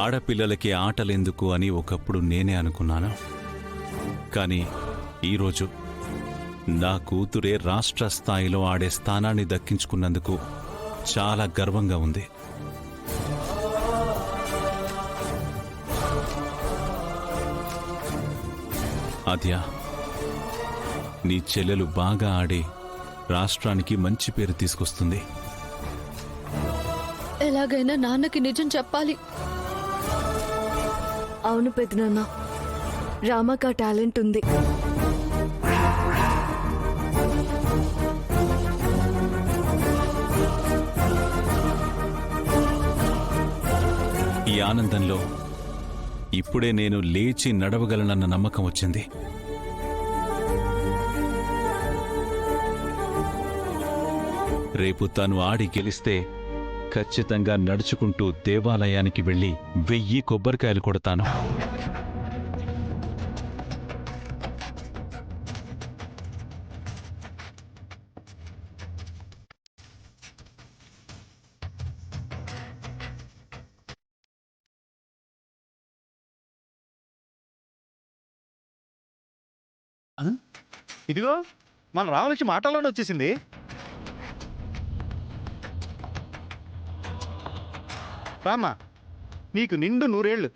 ఆడపిల్లలకి ఆటలెందుకు అని ఒకప్పుడు నేనే అనుకున్నాను. కానీ ఈరోజు నా కూతురే రాష్ట్ర స్థాయిలో ఆడే స్థానాన్ని దక్కించుకున్నందుకు చాలా గర్వంగా ఉంది. ఆద్యా, నీ చెల్లెలు బాగా ఆడి రాష్ట్రానికి మంచి పేరు తీసుకొస్తుంది. ఎలాగైనా నాన్నకి నిజం చెప్పాలి. అవును పెదనాన్న, రామకా టాలెంట్ ఉంది. ఈ ఆనందంలో ఇప్పుడే నేను లేచి నడవగలనన్న నమ్మకం వచ్చింది. రేపు తను ఆడి గెలిస్తే ఖచ్చితంగా నడుచుకుంటూ దేవాలయానికి వెళ్లి 1000 కొబ్బరికాయలు కొడతాను. ఇదిగో మన రామలక్ష్మి మాటల్లోనే వచ్చేసింది. రామా, నీకు నిండు 100 ఏళ్ళు.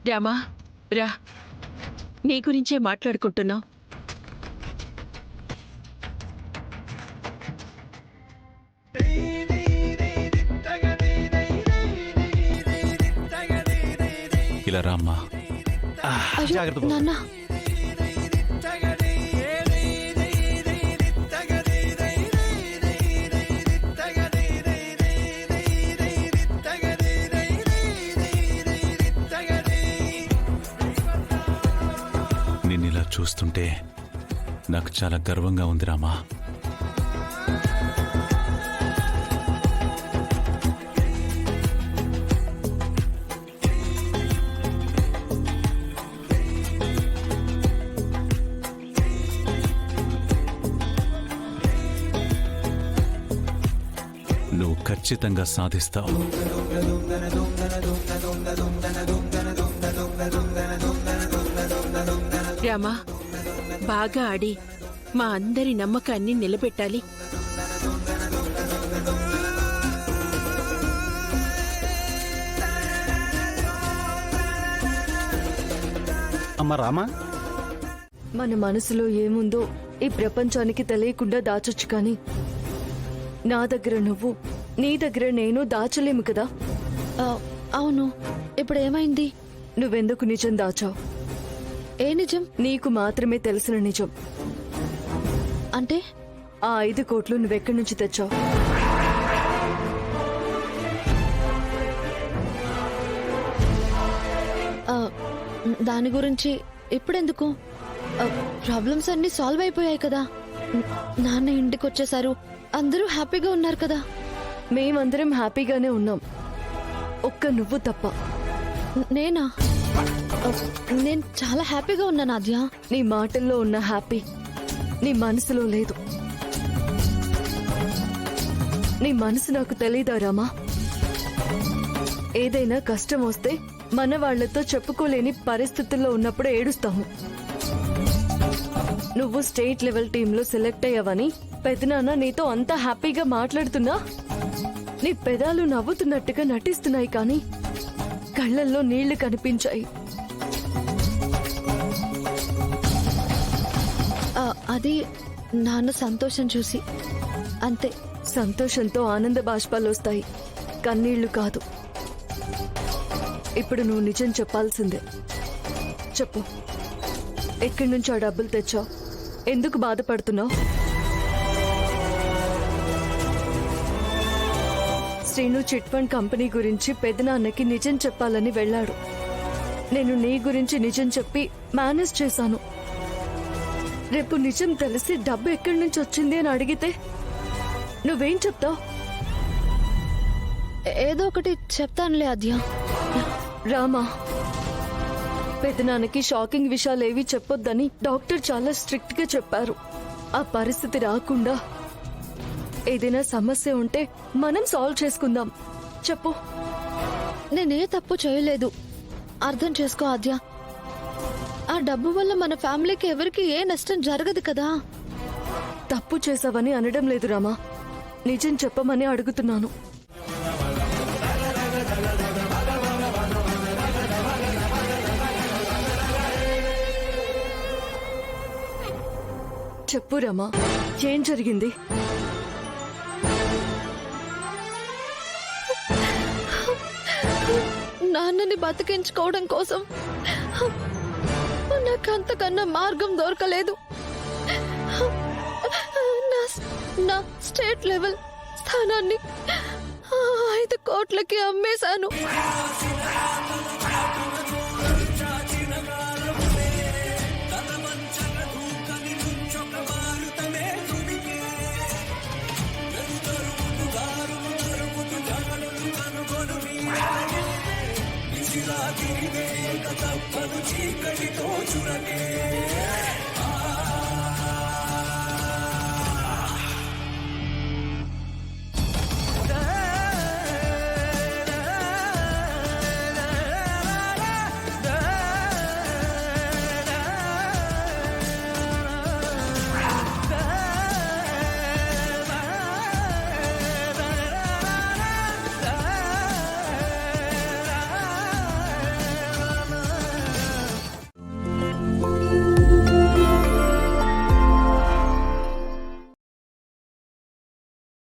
రామా రా, నీ గురించే మాట్లాడుకుంటున్నాం. ఇలా రామ్మా. జాగ్రత్త. నాన్న, నిన్నిలా చూస్తుంటే నాకు చాలా గర్వంగా ఉంది రామా. నువ్వు ఖచ్చితంగా సాధిస్తావు. రామా, బాగా ఆడి మా అందరి నమ్మకాన్ని నిలబెట్టాలి. అమ్మ రామా, మన మనసులో ఏముందో ఈ ప్రపంచానికి తెలియకుండా దాచొచ్చు, కానీ నా దగ్గర నువ్వు, నీ దగ్గర నేను దాచలేము కదా. అవును, ఇప్పుడు ఏమైంది? నువ్వెందుకు నిజం దాచావు? ఏ నిజం? నీకు మాత్రమే తెలిసిన నిజం. అంటే ఆ 5 కోట్లు నువ్వెక్కడి నుంచి తెచ్చావు? దాని గురించి ఇప్పుడెందుకు? ప్రాబ్లమ్స్ అన్ని సాల్వ్ అయిపోయాయి కదా. నాన్న ఇంటికి వచ్చేసారు, అందరూ హ్యాపీగా ఉన్నారు కదా. మేమందరం హ్యాపీగానే ఉన్నాం, ఒక్క నువ్వు తప్ప. నేనా? నేను చాలా హ్యాపీగా ఉన్నా నాద్య. నీ మాటల్లో ఉన్న హ్యాపీ నీ మనసులో లేదు. నీ మనసు నాకు తెలీదా రామా? ఏదైనా కష్టం వస్తే మన వాళ్లతో చెప్పుకోలేని పరిస్థితుల్లో ఉన్నప్పుడు ఏడుస్తాము. నువ్వు స్టేట్ లెవెల్ టీంలో సెలెక్ట్ అయ్యావని పెదనాన్న నీతో అంత హ్యాపీగా మాట్లాడుతున్నా నీ పెదాలు నవ్వుతున్నట్టుగా నటిస్తున్నాయి, కానీ కళ్ళల్లో నీళ్లు కనిపించాయి. అది నాన్న సంతోషం చూసి అంతే. సంతోషంతో ఆనంద బాష్పాలు వస్తాయి, కన్నీళ్లు కాదు. ఇప్పుడు నువ్వు నిజం చెప్పాల్సిందే. చెప్పు, ఎక్కడి నుంచి ఆ డబ్బులు తెచ్చావు? ఎందుకు బాధపడుతున్నావు? శ్రీను చిట్ ఫండ్ కంపెనీ గురించి పెదనాన్నకి నిజం చెప్పాలని వెళ్ళాడు. నేను నీ గురించి నిజం చెప్పి మేనేజ్ చేశాను. రేపు నిజం తెలిసి డబ్బు ఎక్కడి నుంచి వచ్చింది అని అడిగితే నువ్వేం చెప్తావు? ఏదో ఒకటి చెప్తానులే ఆద్య. రామా, పెదనాన్నకి షాకింగ్ విషయాలేవి చెప్పొద్దని డాక్టర్ చాలా స్ట్రిక్ట్ గా చెప్పారు. ఆ పరిస్థితి రాకుండా ఏదైనా సమస్య ఉంటే మనం సాల్వ్ చేసుకుందాం. చెప్పు. నేనే తప్పు చేయలేదు. అర్థం చేసుకో ఆద్య. ఆ డబ్బు వల్ల మన ఫ్యామిలీకి ఎవరికి ఏ నష్టం జరగదు కదా. తప్పు చేసావని అనడం లేదు రామా, నిజం చెప్పమని అడుగుతున్నాను. చెప్పు రామా, ఏం జరిగింది? నాన్నని బతికించుకోవడం కోసం నాకంతకన్నా మార్గం దొరకలేదు. నా స్టేట్ లెవెల్ స్థానాన్ని 5 కోట్లకి అమ్మేశాను. చీకటితో చురకే